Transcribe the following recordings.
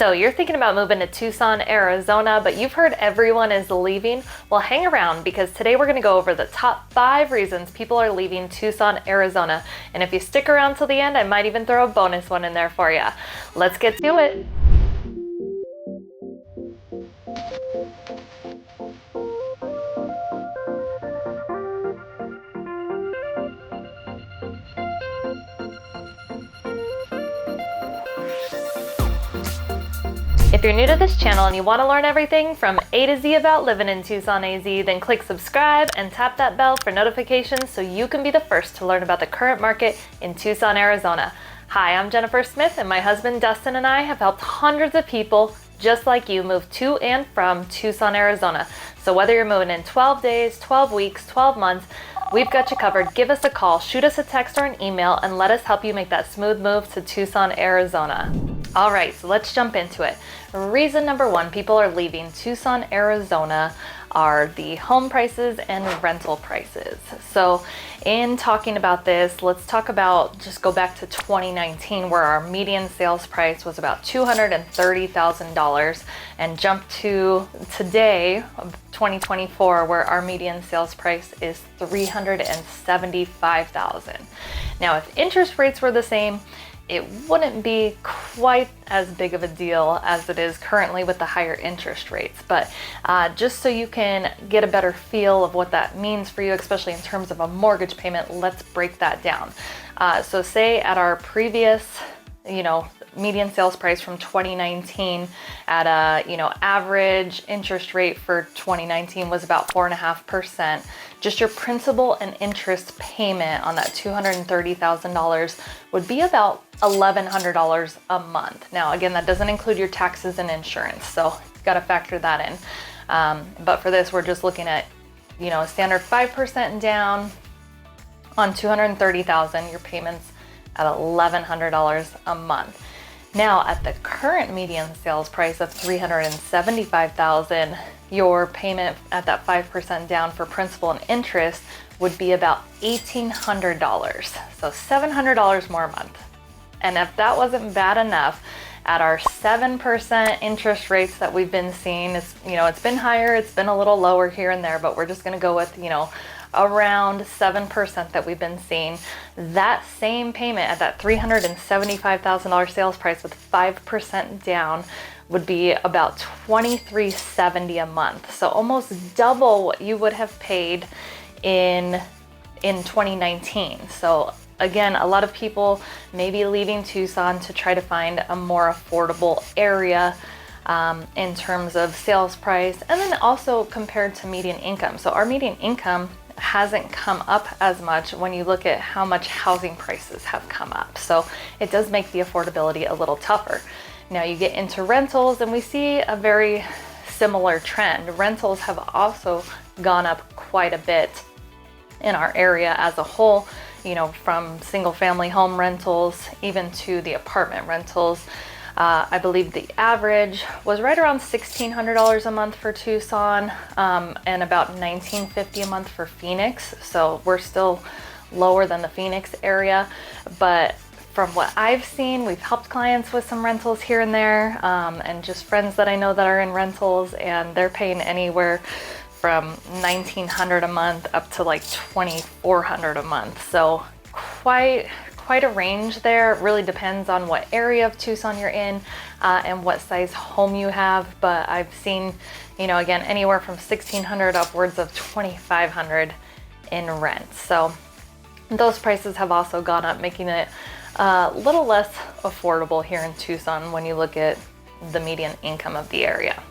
So you're thinking about moving to Tucson, Arizona, but you've heard everyone is leaving? Well, hang around because today we're gonna go over the top 5 reasons people are leaving Tucson, Arizona. And if you stick around till the end, I might even throw a bonus one in there for you. Let's get to it. If you're new to this channel and you want to learn everything from A to Z about living in Tucson AZ, then click subscribe and tap that bell for notifications so you can be the first to learn about the current market in Tucson, Arizona. Hi, I'm Jennifer Smith, and my husband Dustin and I have helped hundreds of people just like you move to and from Tucson, Arizona. So whether you're moving in 12 days, 12 weeks, 12 months, we've got you covered. Give us a call, shoot us a text or an email, and let us help you make that smooth move to Tucson, Arizona. All right, so let's jump into it. Reason number 1 people are leaving Tucson, Arizona are the home prices and rental prices. So in talking about this, let's talk about, just go back to 2019 where our median sales price was about $230,000 and jump to today, 2024, where our median sales price is $375,000. Now, if interest rates were the same, it wouldn't be quite as big of a deal as it is currently with the higher interest rates. But just so you can get a better feel of what that means for you, especially in terms of a mortgage payment, let's break that down. So say at our previous, median sales price from 2019 at a, average interest rate for 2019 was about 4.5%. Just your principal and interest payment on that $230,000 would be about $1,100 a month. Now, again, that doesn't include your taxes and insurance, so you've got to factor that in. But for this, we're just looking at, a standard 5% down on $230,000. Your payments at $1,100 a month. Now, at the current median sales price of $375,000, your payment at that 5% down for principal and interest would be about $1,800, so $700 more a month. And if that wasn't bad enough, at our 7% interest rates that we've been seeing, it's been higher, it's been a little lower here and there, but we're just going to go with around 7% that we've been seeing. That same payment at that $375,000 sales price with 5% down would be about $2,370 a month. So almost double what you would have paid in 2019. So again, a lot of people may be leaving Tucson to try to find a more affordable area in terms of sales price, and then also compared to median income. So our median income hasn't come up as much when you look at how much housing prices have come up. So it does make the affordability a little tougher. Now you get into rentals and we see a very similar trend. Rentals have also gone up quite a bit in our area as a whole, from single family home rentals even to the apartment rentals. I believe the average was right around $1,600 a month for Tucson, and about $1,950 a month for Phoenix. So we're still lower than the Phoenix area, but from what I've seen, we've helped clients with some rentals here and there, and just friends that I know that are in rentals, and they're paying anywhere from $1,900 a month up to like $2,400 a month. So quite a range there. It really depends on what area of Tucson you're in and what size home you have. But I've seen, again, anywhere from $1,600 upwards of $2,500 in rent. So those prices have also gone up, making it a little less affordable here in Tucson when you look at the median income of the area.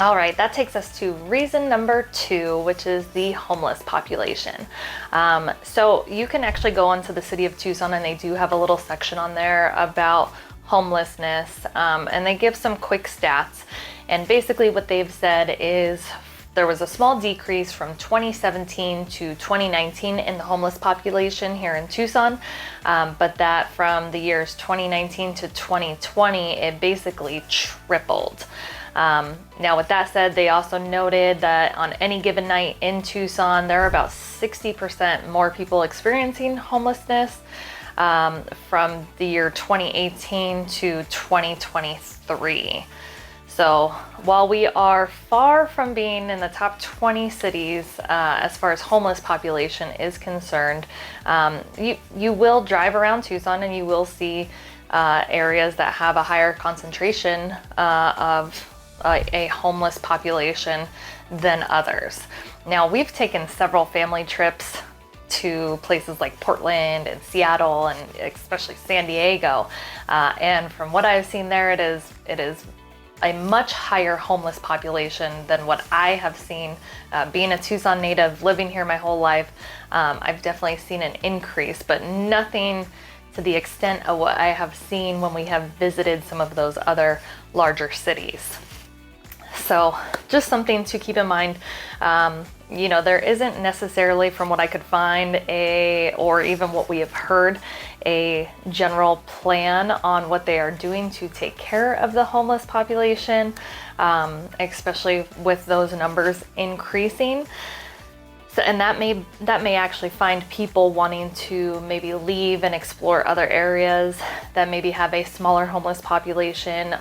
All right, that takes us to reason number 2, which is the homeless population. So you can actually go onto the city of Tucson, and they do have a little section on there about homelessness, and they give some quick stats. And basically what they've said is there was a small decrease from 2017 to 2019 in the homeless population here in Tucson, but that from the years 2019 to 2020, it basically tripled. Now, with that said, they also noted that on any given night in Tucson, there are about 60% more people experiencing homelessness from the year 2018 to 2023. So while we are far from being in the top 20 cities as far as homeless population is concerned, you will drive around Tucson and you will see areas that have a higher concentration of a homeless population than others. Now, we've taken several family trips to places like Portland and Seattle and especially San Diego, and from what I've seen there, it is a much higher homeless population than what I have seen. Being a Tucson native, living here my whole life, I've definitely seen an increase, but nothing to the extent of what I have seen when we have visited some of those other larger cities. So just something to keep in mind. There isn't necessarily, from what I could find, or even what we have heard, a general plan on what they are doing to take care of the homeless population, especially with those numbers increasing. So, and that may actually find people wanting to maybe leave and explore other areas that maybe have a smaller homeless population,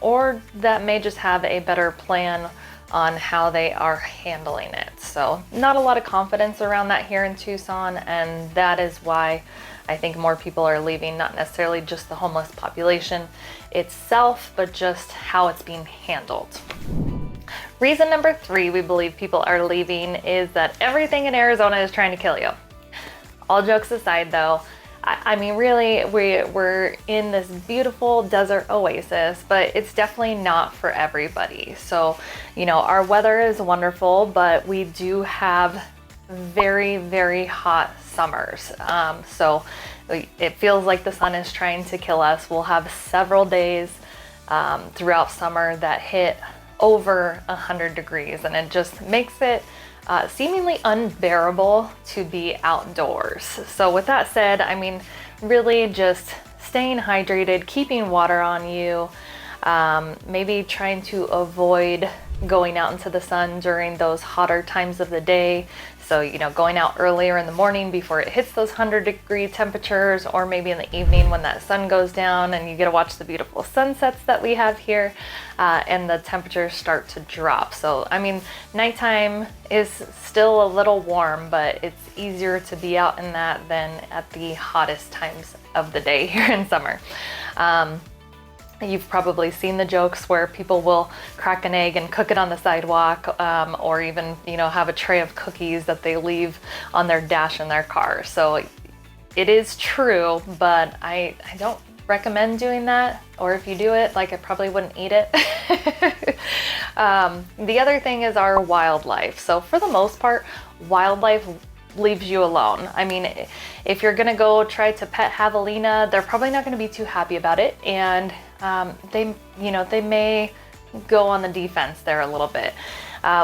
or that may just have a better plan on how they are handling it. So not a lot of confidence around that here in Tucson, and that is why I think more people are leaving, not necessarily just the homeless population itself, but just how it's being handled. Reason number 3 we believe people are leaving is that everything in Arizona is trying to kill you. All jokes aside though, I mean, really, we're in this beautiful desert oasis, but it's definitely not for everybody. So, our weather is wonderful, but we do have very, very hot summers. So it feels like the sun is trying to kill us. We'll have several days throughout summer that hit over 100 degrees, and it just makes it seemingly unbearable to be outdoors. So with that said, I mean, really just staying hydrated, keeping water on you, maybe trying to avoid going out into the sun during those hotter times of the day. So, going out earlier in the morning before it hits those 100-degree temperatures, or maybe in the evening when that sun goes down and you get to watch the beautiful sunsets that we have here, and the temperatures start to drop. So, I mean, nighttime is still a little warm, but it's easier to be out in that than at the hottest times of the day here in summer. You've probably seen the jokes where people will crack an egg and cook it on the sidewalk, or even, have a tray of cookies that they leave on their dash in their car. So it is true, but I don't recommend doing that. Or if you do it, I probably wouldn't eat it. The other thing is our wildlife. So for the most part, wildlife leaves you alone. I mean, if you're gonna go try to pet javelina, they're probably not gonna be too happy about it, and they may go on the defense there a little bit.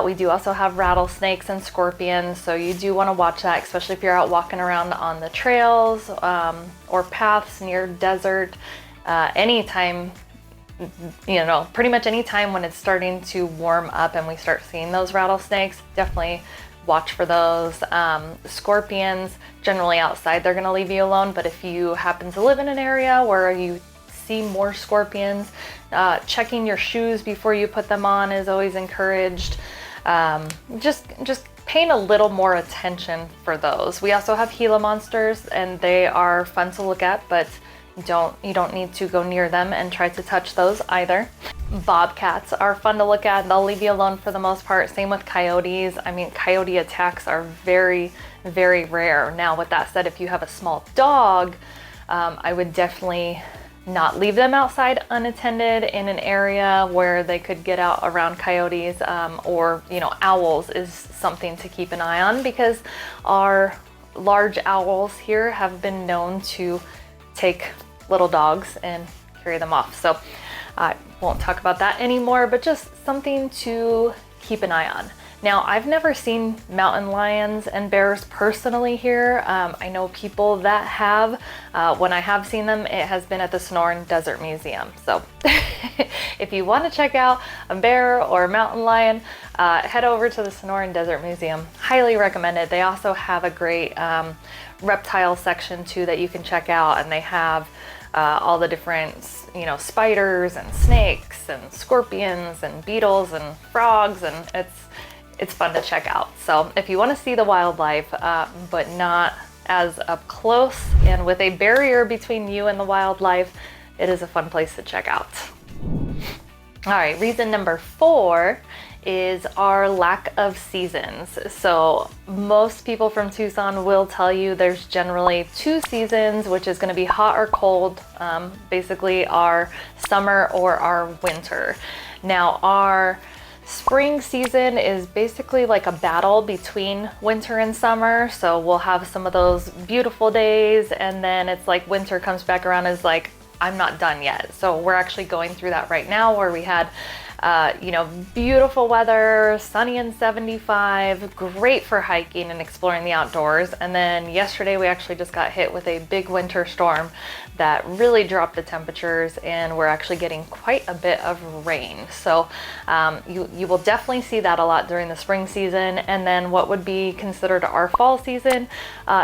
We do also have rattlesnakes and scorpions, so you do want to watch that, especially if you're out walking around on the trails or paths near desert. Anytime, pretty much any time when it's starting to warm up and we start seeing those rattlesnakes, definitely watch for those. Scorpions, generally outside, they're going to leave you alone, but if you happen to live in an area where you see more scorpions, checking your shoes before you put them on is always encouraged. Just paying a little more attention for those. We also have Gila monsters, and they are fun to look at, but you don't need to go near them and try to touch those either. Bobcats are fun to look at. They'll leave you alone for the most part. Same with coyotes. I mean, coyote attacks are very, very rare. Now, with that said, if you have a small dog, I would definitely not leave them outside unattended in an area where they could get out around coyotes, or owls is something to keep an eye on, because our large owls here have been known to take little dogs and carry them off. So I won't talk about that anymore, but just something to keep an eye on. Now, I've never seen mountain lions and bears personally here. I know people that have. When I have seen them, it has been at the Sonoran Desert Museum. So if you want to check out a bear or a mountain lion, head over to the Sonoran Desert Museum. Highly recommend it. They also have a great reptile section too that you can check out, and they have all the different, you know, spiders and snakes and scorpions and beetles and frogs, and it's fun to check out. So if you want to see the wildlife, but not as up close and with a barrier between you and the wildlife, it is a fun place to check out. All right, reason number 4 is our lack of seasons. So most people from Tucson will tell you there's generally 2 seasons, which is going to be hot or cold, basically our summer or our winter. Now, our spring season is basically like a battle between winter and summer. So we'll have some of those beautiful days, and then it's like winter comes back around, is like, I'm not done yet. So we're actually going through that right now, where we had you know, beautiful weather, sunny and 75, great for hiking and exploring the outdoors. And then yesterday we actually just got hit with a big winter storm that really dropped the temperatures, and we're actually getting quite a bit of rain. So you will definitely see that a lot during the spring season. And then what would be considered our fall season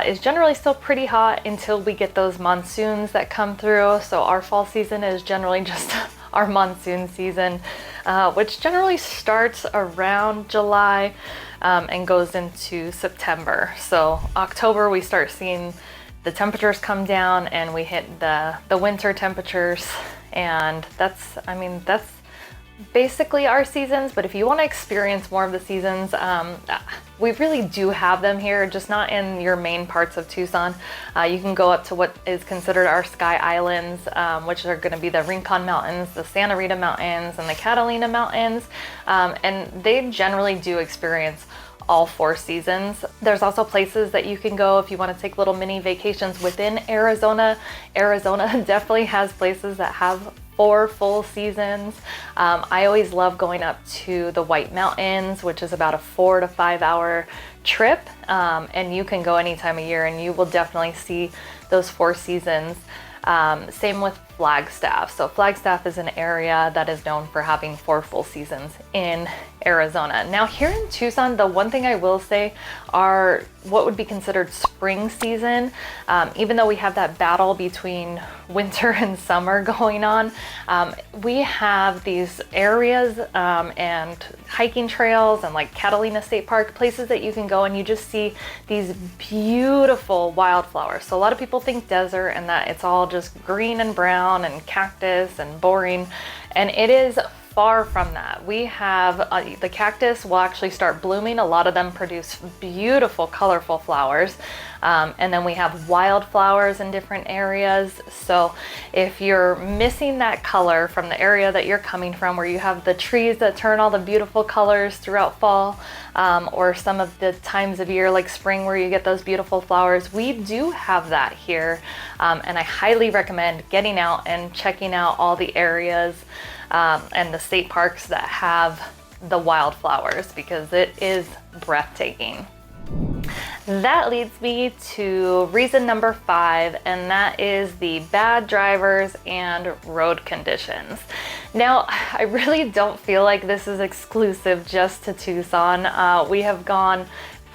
is generally still pretty hot until we get those monsoons that come through. So our fall season is generally just our monsoon season, which generally starts around July and goes into September. So October, we start seeing the temperatures come down and we hit the winter temperatures. And that's basically our seasons. But if you want to experience more of the seasons, we really do have them here, just not in your main parts of Tucson. You can go up to what is considered our Sky Islands, which are going to be the Rincon Mountains, the Santa Rita Mountains, and the Catalina Mountains. And they generally do experience all 4 seasons. There's also places that you can go if you want to take little mini vacations within Arizona. Arizona definitely has places that have 4 full seasons. I always love going up to the White Mountains, which is about a 4 to 5 hour trip. And you can go any time of year and you will definitely see those 4 seasons. Same with Flagstaff. So Flagstaff is an area that is known for having 4 full seasons in Arizona. Now here in Tucson, the one thing I will say are what would be considered spring season. Even though we have that battle between winter and summer going on, we have these areas and hiking trails and like Catalina State Park, places that you can go and you just see these beautiful wildflowers. So a lot of people think desert and that it's all just green and brown and cactus and boring, and it is far from that. We have the cactus will actually start blooming. A lot of them produce beautiful, colorful flowers. And then we have wildflowers in different areas. So if you're missing that color from the area that you're coming from, where you have the trees that turn all the beautiful colors throughout fall, or some of the times of year like spring where you get those beautiful flowers, we do have that here. And I highly recommend getting out and checking out all the areas and the state parks that have the wildflowers, because it is breathtaking. That leads me to reason number 5, and that is the bad drivers and road conditions. Now, I really don't feel like this is exclusive just to Tucson. We have gone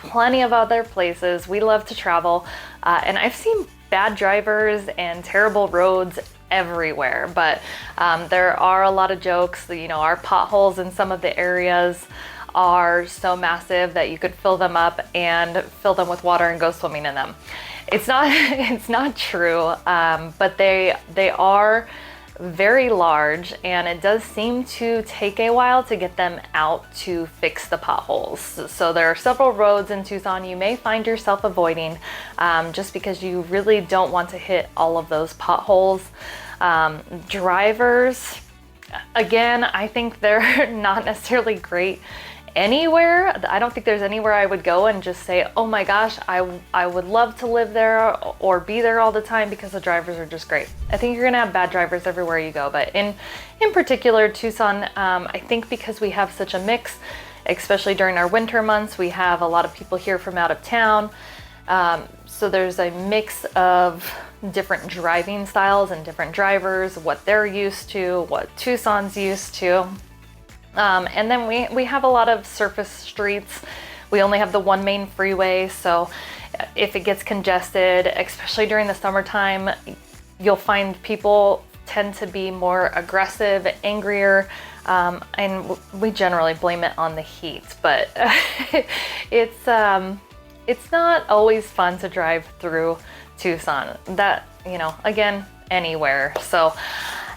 plenty of other places. We love to travel, and I've seen bad drivers and terrible roads everywhere, but there are a lot of jokes. You know, our potholes in some of the areas are so massive that you could fill them up and fill them with water and go swimming in them. It's not true, but they are very large, and it does seem to take a while to get them out to fix the potholes. So there are several roads in Tucson you may find yourself avoiding just because you really don't want to hit all of those potholes. Drivers, again, I think they're not necessarily great anywhere. I don't think there's anywhere I would go and just say, oh my gosh, I would love to live there or be there all the time, because the drivers are just great. I think you're gonna have bad drivers everywhere you go, but in particular Tucson, I think because we have such a mix, especially during our winter months. We have a lot of people here from out of town. So there's a mix of different driving styles and different drivers, what they're used to, what Tucson's used to. And then we have a lot of surface streets. We only have the one main freeway, so if it gets congested, especially during the summertime, you'll find people tend to be more aggressive, angrier, and we generally blame it on the heat, but it's not always fun to drive through Tucson. That, you know, again, anywhere. So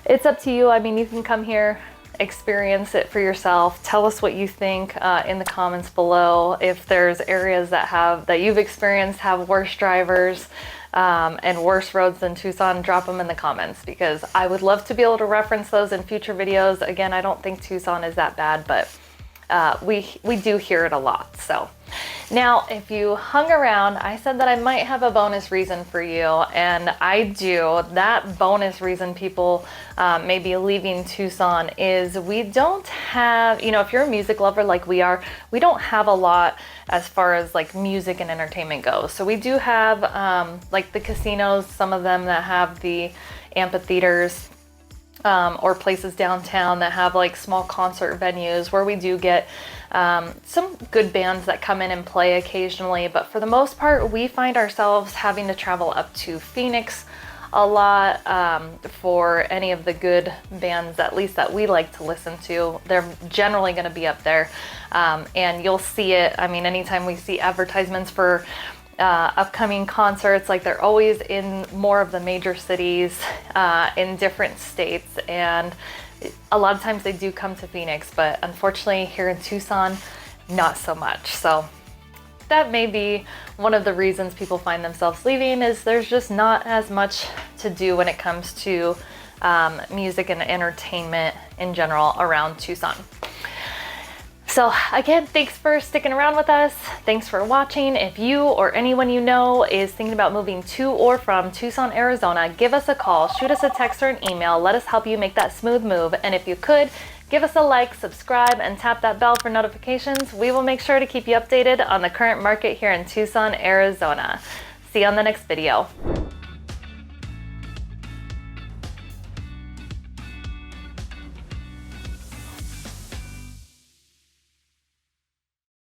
it's up to you. I mean, you can come here, experience it for yourself. Tell us what you think in the comments below. If there's areas that you've experienced have worse drivers and worse roads than Tucson, drop them in the comments, because I would love to be able to reference those in future videos. Again, I don't think Tucson is that bad, but we do hear it a lot. So now, if you hung around, I said that I might have a bonus reason for you, and I do. That bonus reason people may be leaving Tucson is we don't have, you know, if you're a music lover like we are, we don't have a lot as far as like music and entertainment goes. So we do have like the casinos, some of them that have the amphitheaters, or places downtown that have like small concert venues where we do get some good bands that come in and play occasionally. But for the most part, we find ourselves having to travel up to Phoenix a lot for any of the good bands, at least that we like to listen to. They're generally going to be up there, and you'll see it. I mean, anytime we see advertisements for upcoming concerts, like they're always in more of the major cities in different states, and a lot of times they do come to Phoenix, but unfortunately here in Tucson, not so much. So that may be one of the reasons people find themselves leaving, is there's just not as much to do when it comes to music and entertainment in general around Tucson. So again, thanks for sticking around with us. Thanks for watching. If you or anyone you know is thinking about moving to or from Tucson, Arizona, give us a call, shoot us a text or an email. Let us help you make that smooth move. And if you could, give us a like, subscribe, and tap that bell for notifications. We will make sure to keep you updated on the current market here in Tucson, Arizona. See you on the next video.